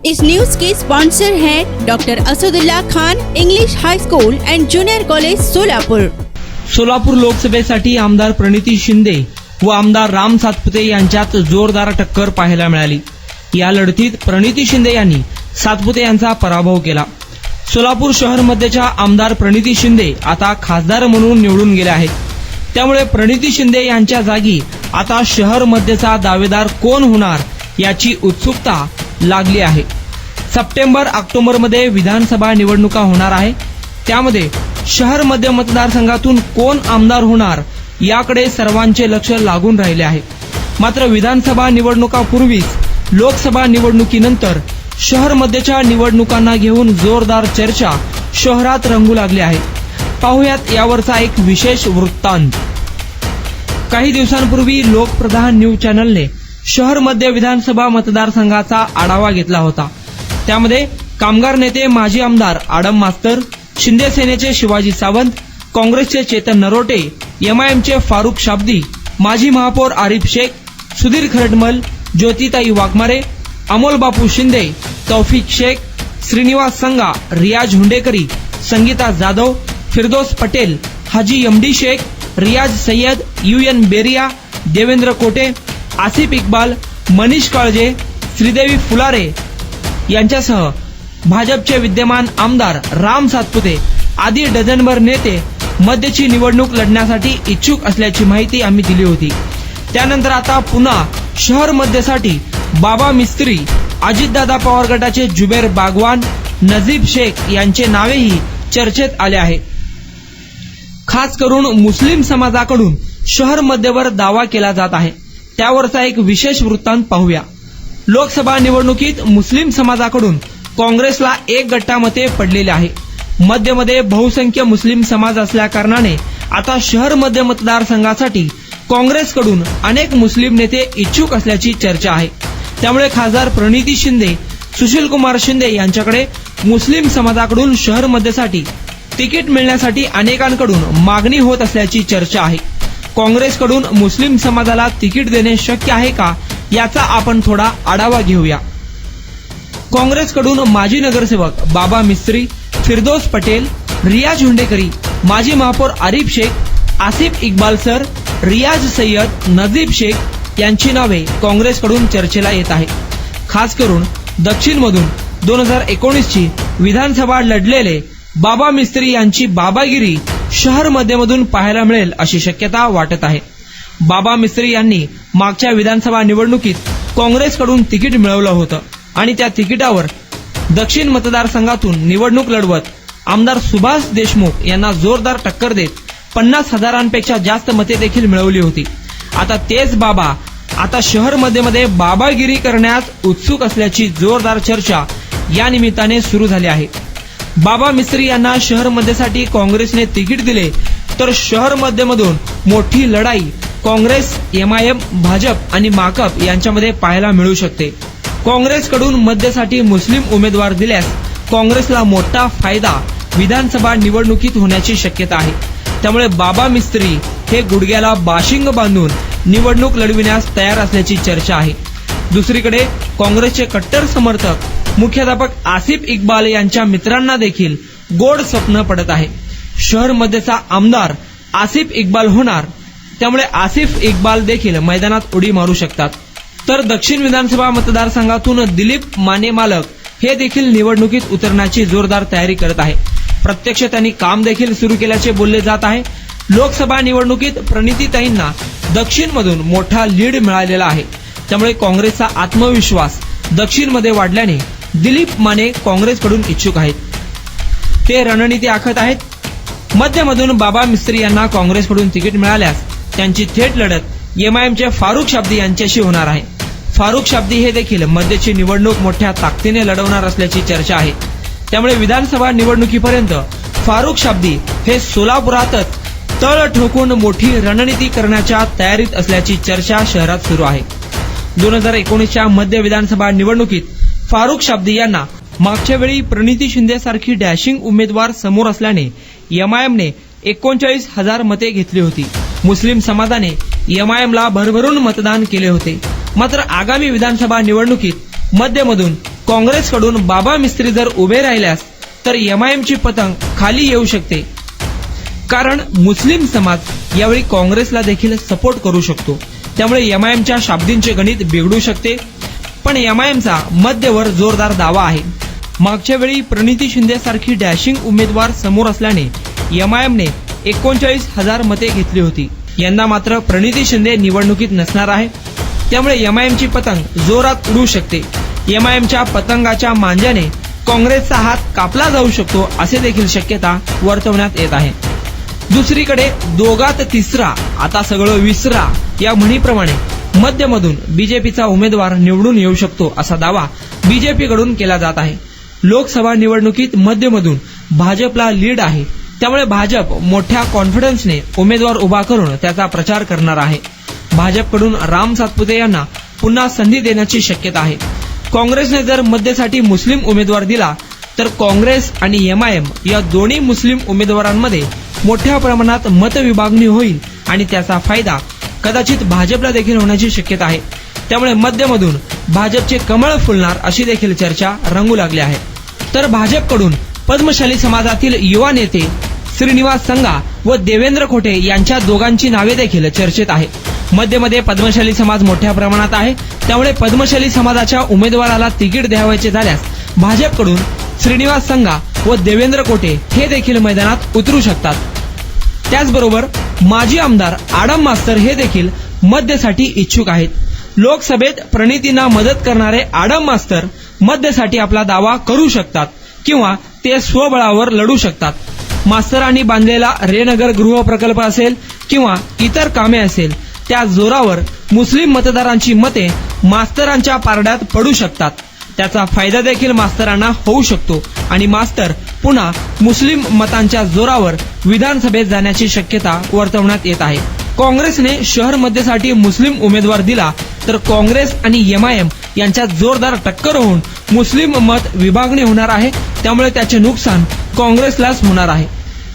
इस news के sponsor हैं doctor Asadullah Khan English high school and junior college Solapur. Solapur लोकसभेसाठी आमदार प्रणिती शिंदे व आमदार राम सातपुते यांच्यात जोरदार टक्कर पाहायला मिळाली। या लढतीत प्रणिती शिंदे यांनी सातपुते यांचा पराभव केला। सोलापूर शहर मध्येच्या आमदार प्रणिती शिंदे आता खासदार म्हणून निवडून गेल्या आहेत। त्यामुळे प्रणिती शिंदे यांच्या जागी आता शहर मध्येचा दावेदार कोण होणार याची उत्सुकता लागली आहे। सप्टेंबर-ऑक्टोबर मध्ये विधानसभा निवडणुका होणार आहे। त्यामध्ये शहर मध्य मतदारसंघातून कोण आमदार होणार याकडे सर्वांचे लक्ष लागून राहिले आहे। मात्र विधानसभा निवडणुकापूर्वीच लोकसभा निवडणुकीनंतर शहर मध्यच्या निवडणुकांना घेऊन जोरदार चर्चा शहरात रंगू लागली आहे। पाहुयात यावरचा एक विशेष वृत्तांत। काही दिवसांपूर्वी लोकप्रधान न्यूज चॅनलने शहर मध्य विधानसभा मतदारसंघाचा आढावा घेतला होता। त्यामध्ये कामगार नेते माजी आमदार आडम मास्तर, शिंदे सेनेचे शिवाजी सावंत, काँग्रेसचे चेतन नरोटे, एमआयएमचे फारुख शाब्दी, माजी महापौर आरिफ शेख, सुधीर खरटमल, ज्योतिताई वाघमारे, अमोल बापू शिंदे, तौफिक शेख, श्रीनिवास संगा, रियाज हुंडेकरी, संगीता जाधव, फिरदोस पटेल, हाजी एमडी शेख, रियाज सय्यद, UN बेरिया, देवेंद्र कोटे, आसिफ इक्बाल, मनीष काळजे, श्रीदेवी फुलारे यांच्यासह भाजपचे विद्यमान आमदार राम सातपुते आदी डझनभर नेते मध्यची निवडणूक लढण्यासाठी इच्छुक असल्याची माहिती आम्ही दिली होती। त्यानंतर आता पुन्हा शहर मध्यसाठी बाबा मिस्त्री, अजितदादा पवार गटाचे जुबेर बागवान, नजीब शेख यांचे नावेही चर्चेत आले आहे। खास करून मुस्लिम समाजाकडून शहर मध्यवर दावा केला जात आहे। त्यावरचा एक विशेष वृत्तांत पाहूया। लोकसभा निवडणुकीत मुस्लिम समाजाकडून काँग्रेसला एक गट्टा मते पडलेले आहे। मध्यमध्ये बहुसंख्य मुस्लिम समाज असल्याकारणाने आता शहर मध्य मतदारसंघासाठी काँग्रेसकडून अनेक मुस्लिम नेते इच्छुक असल्याची चर्चा आहे। त्यामुळे खासदार प्रणिती शिंदे, सुशीलकुमार शिंदे यांच्याकडे मुस्लिम समाजाकडून शहर मध्यसाठी तिकीट मिळण्यासाठी अनेकांकडून मागणी होत असल्याची चर्चा आहे। काँग्रेसकडून मुस्लिम समाजाला तिकीट देणे शक्य आहे का याचा आपण थोडा आढावा घेऊया। काँग्रेसकडून माजी नगरसेवक बाबा मिस्त्री, फिरदोस पटेल, रियाज हुंडेकरी, माजी महापौर आरिफ शेख, आसिफ इक्बाल सर, रियाज सय्यद, नजीब शेख यांची नावे काँग्रेसकडून चर्चेला येत आहे। खास करून दक्षिणमधून 2019 ची विधानसभा लढलेले बाबा मिस्त्री यांची बाबागिरी शहर मध्यमधून पाहायला मिळेल अशी शक्यता वाटत आहे। बाबा मिस्त्री यांनी मागच्या विधानसभा निवडणुकीत काँग्रेसकडून तिकीट मिळवलं होतं आणि त्या तिकिटावर दक्षिण मतदारसंघातून निवडणूक लढवत आमदार सुभाष देशमुख यांना जोरदार टक्कर देत 50,000पेक्षा जास्त मते देखील मिळवली होती। आता तेच बाबा आता शहर मध्ये बाबागिरी करण्यास उत्सुक असल्याची जोरदार चर्चा या निमित्ताने सुरू झाली आहे। बाबा मिस्त्री यांना शहर मध्येसाठी काँग्रेसने तिकीट दिले तर शहर मध्यमधून मोठी लढाई काँग्रेस, MIM, भाजप आणि माकप यांच्यामध्ये पाहायला मिळू शकते। काँग्रेसकडून मध्यसाठी मुस्लिम उमेदवार दिल्यास काँग्रेसला मोठा फायदा विधानसभा निवडणुकीत होण्याची शक्यता आहे। त्यामुळे बाबा मिस्त्री हे गुडघ्याला बाशिंग बांधून निवडणूक लढविण्यास तयार असल्याची चर्चा आहे। दुसरीकडे काँग्रेसचे कट्टर समर्थक मुख्याध्यापक आसिफ इक्बाल यांच्या मित्रांना देखील गोड स्वप्न पडत आहे। शहर मध्येचा आमदार आसिफ इक्बाल होणार, त्यामुळे आसिफ इक्बाल देखील मैदानात उडी मारू शकतात। तर दक्षिण विधानसभा मतदारसंघातून दिलीप माने मालक हे देखील निवडणुकीत उतरण्याची जोरदार तयारी करत आहे। प्रत्यक्ष त्यांनी काम देखील सुरू केल्याचे बोलले जात आहे। लोकसभा निवडणुकीत प्रणितीताईंना दक्षिणमधून मोठा लीड मिळालेला आहे। त्यामुळे काँग्रेसचा आत्मविश्वास दक्षिणमध्ये वाढल्याने दिलीप माने काँग्रेसकडून इच्छुक आहेत। ते रणनीती आखत आहेत। मध्यमधून बाबा मिस्त्री यांना काँग्रेसकडून तिकीट मिळाल्यास त्यांची थेट लढत MIMचे फारुख शाब्दी यांच्याशी होणार आहे। फारुख शाब्दी हे देखील मध्यची निवडणूक मोठ्या ताकदीने लढवणार असल्याची चर्चा आहे। त्यामुळे विधानसभा निवडणुकीपर्यंत फारुख शाब्दी हे सोलापुरातच तळ ठोकून मोठी रणनीती करण्याच्या तयारीत असल्याची चर्चा शहरात सुरू आहे। 2019च्या मध्य विधानसभा निवडणुकीत फारुख शाब्दी यांना मागच्या वेळी प्रणिती शिंदे सारखी डॅशिंग उमेदवार समोर असल्याने MIMने 39,000 मते घेतली होती। मुस्लिम समाजाने MIMला भरभरून मतदान केले होते। मात्र आगामी विधानसभा निवडणुकीत मध्यमधून काँग्रेसकडून बाबा मिस्त्री जर उभे राहिल्यास तर एमआयएमची पतंग खाली येऊ शकते, कारण मुस्लिम समाज यावेळी काँग्रेसला देखील सपोर्ट करू शकतो. त्यामुळे एमआयएमच्या शाब्दींचे गणित बिघडू शकते. पण एमआयएमचा मध्यवर जोरदार दावा आहे. मागच्या वेळी प्रणिती शिंदे सारखी डॅशिंग उमेदवार समोर असल्याने एमआयएमने 39,000 मते घेतली होती. यंदा मात्र प्रणिती शिंदे निवडणुकीत नसणार आहे. त्यामुळे एमआयएमची पतंग जोरात उडू शकते. एमआयएमच्या पतंगाच्या मांज्याने काँग्रेसचा हात कापला जाऊ शकतो असे देखील शक्यता वर्तवण्यात येत आहे. दुसरीकडे दोघात तिसरा आता सगळं विसरा या म्हणीप्रमाणे मध्यमधून बीजेपीचा उमेदवार निवडून येऊ शकतो असा दावा बीजेपीकडून केला जात आहे. लोकसभा निवडणुकीत मध्यमधून भाजपला लीड आहे. त्यामुळे भाजप मोठ्या कॉन्फिडन्सने उमेदवार उभा करून त्याचा प्रचार करणार आहे. भाजपकडून राम सातपुते यांना पुन्हा संधी देण्याची शक्यता आहे. काँग्रेसने जर मध्यसाठी मुस्लिम उमेदवार दिला तर काँग्रेस आणि एमआयएम या दोन्ही मुस्लिम उमेदवारांमध्ये मोठ्या प्रमाणात मतविभागणी होईल आणि त्याचा फायदा कदाचित भाजपला देखील होण्याची शक्यता आहे. त्यामुळे मध्यमधून भाजपचे कमळ फुलणार अशी देखील चर्चा रंगू लागली आहे. तर भाजपकडून पद्मशाली समाजातील युवा नेते श्रीनिवास संगा व देवेंद्र खोटे यांच्या दोघांची नावे देखील चर्चेत आहे. मध्यमध्ये पद्मशाली समाज मोठ्या प्रमाणात आहे. त्यामुळे पद्मशाली समाजाच्या उमेदवाराला तिकीट द्यावयाचे झाल्यास भाजपकडून श्रीनिवास संगा व देवेंद्र कोटे हे देखील मैदानात उतरू शकतात. त्याचबरोबर माजी आमदार आडम मास्तर हे देखील मध्यसाठी इच्छुक आहेत. लोकसभेत प्रणितींना मदत करणारे आडम मास्तर मध्यसाठी आपला दावा करू शकतात किंवा ते स्वबळावर लढू शकतात. मास्तरांनी बांधलेला रेनगर गृह प्रकल्प असेल किंवा इतर कामे असेल त्या जोरावर मुस्लिम मतदारांची मते मास्तरांच्या पारड्यात पडू शकतात. त्याचा फायदा देखील मास्तरांना होऊ शकतो आणि मास्तर पुन्हा मुस्लिम मतांच्या जोरावर विधानसभेत जाण्याची शक्यता वर्तवण्यात येत आहे. काँग्रेसने शहर मध्येसाठी मुस्लिम उमेदवार दिला तर काँग्रेस आणि एमआयएम यांच्यात जोरदार टक्कर होऊन मुस्लिम मत विभागणी होणार आहे. त्यामुळे त्याचे नुकसान काँग्रेसलाच होणार आहे.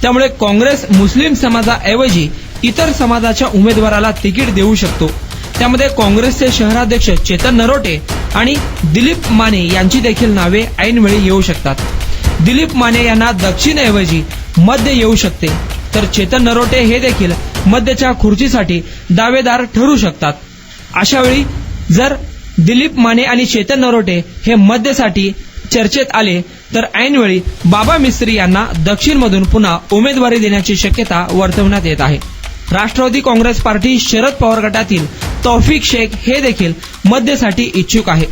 त्यामुळे काँग्रेस मुस्लिम समाजाऐवजी इतर समाजाच्या उमेदवाराला तिकीट देऊ शकतो. त्यामध्ये काँग्रेसचे शहराध्यक्ष चेतन नरोटे आणि दिलीप माने यांची देखील नावे ऐनवेळी येऊ शकतात. दिलीप माने यांना दक्षिणऐवजी मध्य येऊ शकते, तर चेतन नरोटे हे देखील मध्यच्या खुर्चीसाठी दावेदार ठरू शकतात. अशा वेळी जर दिलीप माने आणि चेतन नरोटे हे मध्यसाठी चर्चेत आले तर ऐनवेळी बाबा मिस्त्री यांना दक्षिणमधून पुन्हा उमेदवारी देण्याची शक्यता वर्तवण्यात येत आहे. राष्ट्रवादी काँग्रेस पार्टी शरद पवार गटातील तौफिक शेख हे देखील मध्यसाठी इच्छुक आहे.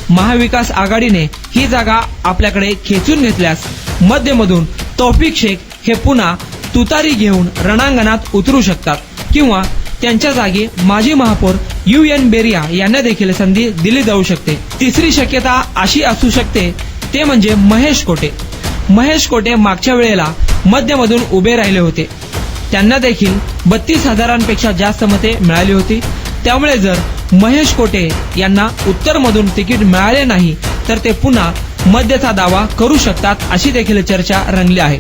महाविकास आघाडीने ही जागा आपल्याकडे खेचून घेतल्यास मध्यमधून तौफिक शेख हे पुन्हा तुतारी घेऊन रणांगणात उतरू शकतात किंवा त्यांच्या जागी माजी महापौर UN बेरिया यांना देखील संधी दिली जाऊ शकते. तिसरी शक्यता अशी असू शकते ते म्हणजे महेश कोटे. महेश कोटे मागच्या वेळेला मध्यमधून उभे राहिले होते. त्यांना देखील 32,000पेक्षा जास्त मते मिळाली होती. त्यामुळे जर महेश कोटे यांना उत्तरमधून तिकीट मिळाले नाही तर ते पुन्हा मध्यचा दावा करू शकतात अशी देखील चर्चा रंगली आहे.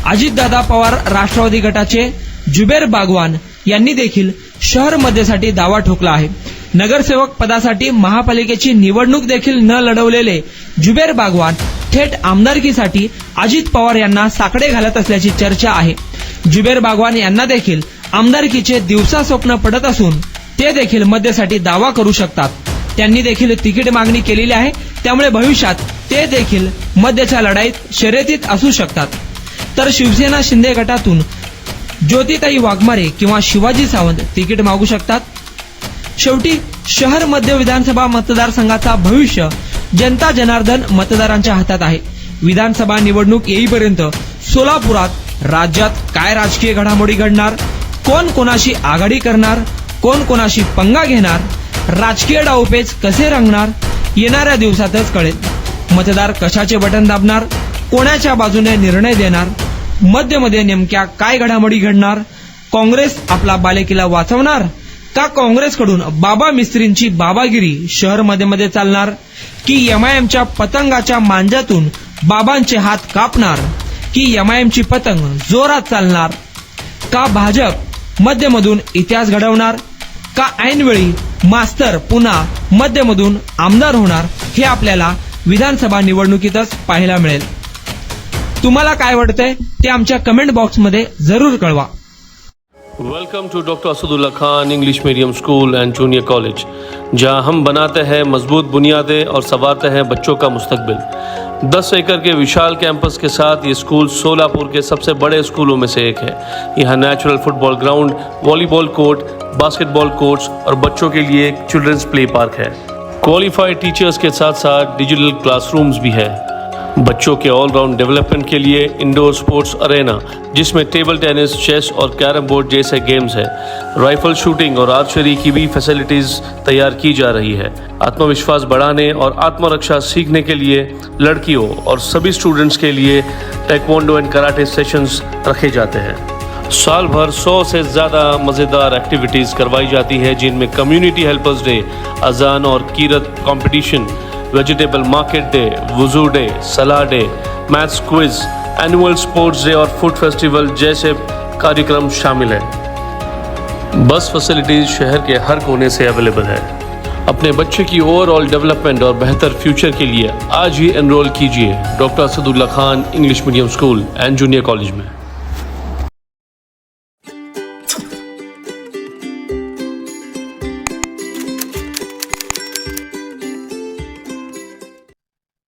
अजितदादा पवार राष्ट्रवादी गटाचे जुबेर बागवान यांनी देखील शहर मध्येसाठी दावा ठोकला आहे. नगरसेवक पदासाठी महापालिकेची निवडणूक देखील न लढवलेले जुबेर बागवान थेट आमदारकीसाठी अजित पवार यांना साकडे घालत असल्याची चर्चा आहे. जुबेर बागवान यांना देखील आमदारकीचे दिवसा स्वप्न पडत असून ते देखील मध्येसाठी दावा करू शकतात. त्यांनी देखील तिकीट मागणी केलेली आहे. त्यामुळे भविष्यात ते देखील मध्यच्या लढाईत शर्यतीत असू शकतात. तर शिवसेना शिंदे गटातून ज्योतिताई वाघमारे किंवा शिवाजी सावंत तिकीट मागू शकतात. शेवटी शहर मध्य विधानसभा मतदारसंघाचा भविष्य जनता जनार्दन मतदारांच्या हातात आहे. विधानसभा निवडणूक येईपर्यंत सोलापुरात राज्यात काय राजकीय घडामोडी घडणार, कोण कोणाशी आघाडी करणार, कोण कोणाशी पंगा घेणार, राजकीय डावपेच कसे रंगणार येणाऱ्या दिवसातच कळेल. मतदार कशाचे बटन दाबणार, कोणाच्या बाजूने निर्णय देणार, मध्यमध्ये नेमक्या काय घडामोडी घडणार, काँग्रेस आपला बालेकिल्ला वाचवणार का काँग्रेसकडून बाबा मिस्त्रींची बाबागिरी शहर मध्ये चालणार की एमआयएमच्या पतंगाच्या मांज्यातून बाबांचे हात कापणार की एमआयएमची पतंग जोरात चालणार का भाजप मध्यमधून इतिहास घडवणार का ऐनवेळी मास्तर पुन्हा मध्यमधून आमदार होणार हे आपल्याला विधानसभा निवडणुकीतच पाहायला मिळेल. तुम्हाला काय वाटतंय ते आमच्या कमेंट बॉक्समध्ये जरूर कळवा. Welcome to doctor Asadullah Khan English medium school and junior college, जहां हम बनाते हैं मजबूत बुनियादें और संवारते हैं बच्चों का मुस्तकबिल. 10 एकड़ के विशाल कैंपस के साथ ये स्कूल सोलापुर के सबसे बड़े स्कूलों में से एक है. यहाँ natural football ground, volleyball court, basketball courts और बच्चों के लिए एक चिल्ड्रंस प्ले पार्क है. क्वालिफाइड टीचर्स के साथ साथ डिजिटल क्लासरूम्स भी है. बच्चों के ऑलराउंड डेवलपमेंट के लिए इंडोर स्पोर्ट्स अरेना, जिसमें टेबल टेनिस, चेस और कैरम बोर्ड जैसे गेम्स है. राइफल शूटिंग और आर्चरी की भी फैसिलिटीज तैयार की जा रही है. आत्मविश्वास बढ़ाने और आत्मरक्षा सीखने के लिए लड़कियों और सभी स्टूडेंट्स के लिए टेक्वांडो एंड कराटे सेशंस रखे जाते हैं. साल भर 100 से ज़्यादा मज़ेदार एक्टिविटीज़ करवाई जाती है, जिनमें कम्युनिटी हेल्पर्स डे, अजान और कीरत कंपटीशन, वेजिटेबल मार्केट डे, वुजू डे, सलाह day, maths quiz, annual sports day और फूड फेस्टिवल जैसे कार्यक्रम शामिल हैं. बस फैसिलिटीज शहर के हर कोने से अवेलेबल है. अपने बच्चे की ओवरऑल डेवलपमेंट और बेहतर फ्यूचर के लिए आज ही एनरोल कीजिए doctor Asadullah Khan English medium school and junior college में.